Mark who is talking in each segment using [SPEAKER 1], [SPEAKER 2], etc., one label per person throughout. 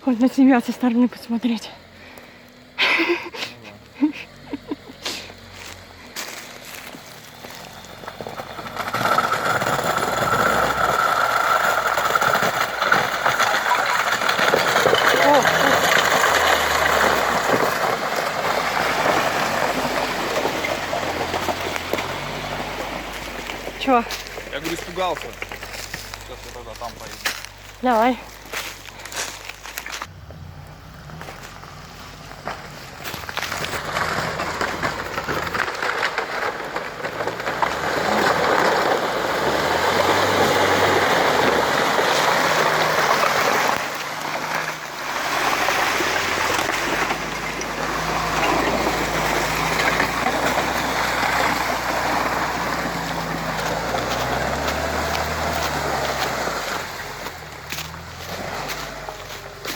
[SPEAKER 1] Хоть на себя со стороны посмотреть. Чё?
[SPEAKER 2] Я говорю, испугался. Сейчас я тогда там поеду.
[SPEAKER 1] Давай.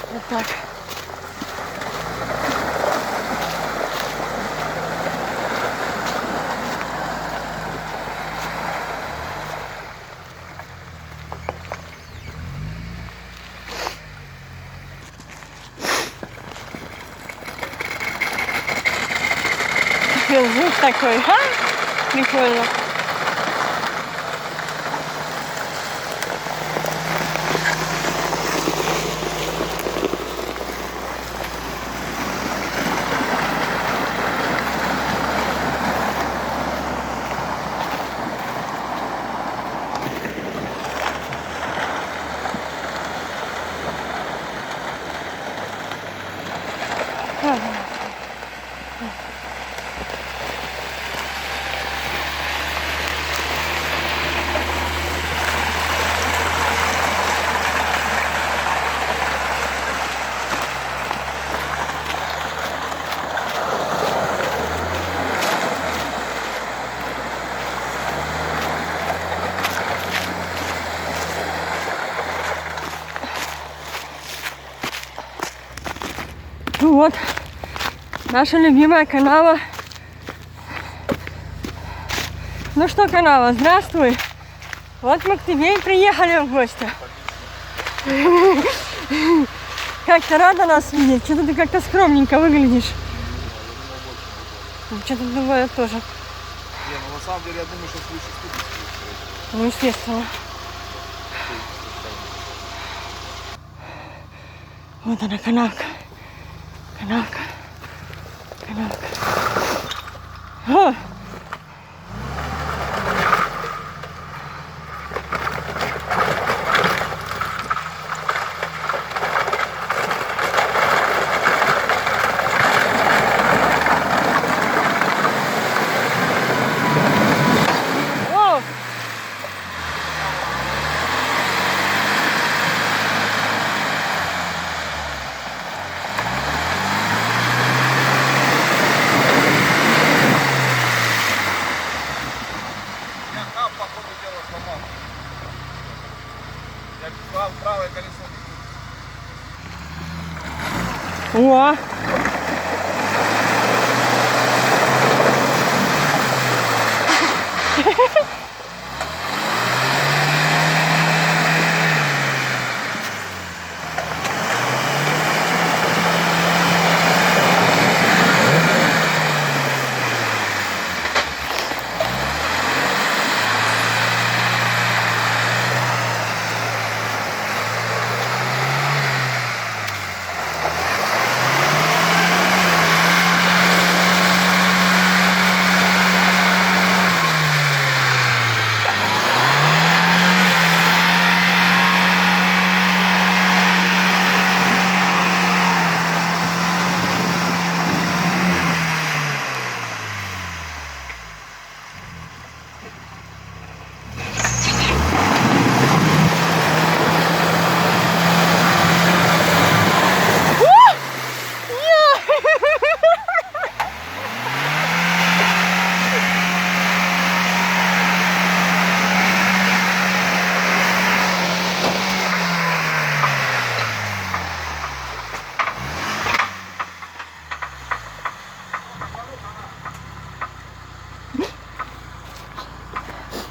[SPEAKER 1] Вот так. Звук такой, а? Прикольно. Ну вот, наша любимая канава. Ну что, канава, здравствуй. Вот мы к тебе и приехали в гости. Как-то рада нас видеть. Что-то ты как-то скромненько выглядишь. Что-то думаю тоже.
[SPEAKER 2] Не, ну на самом деле я думаю, что лучше ступить.
[SPEAKER 1] Ну, естественно. Вот она, канавка. Канавка. Канавка. О! О!
[SPEAKER 2] Я там, по ходу дела, сломал. Я писал правое колесо.
[SPEAKER 1] О!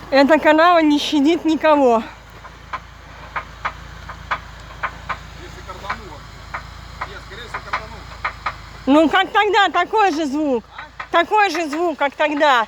[SPEAKER 1] Эта канава не щадит никого.
[SPEAKER 2] Если кардануло.
[SPEAKER 1] Ну, как тогда, такой же звук. Такой же звук, как тогда.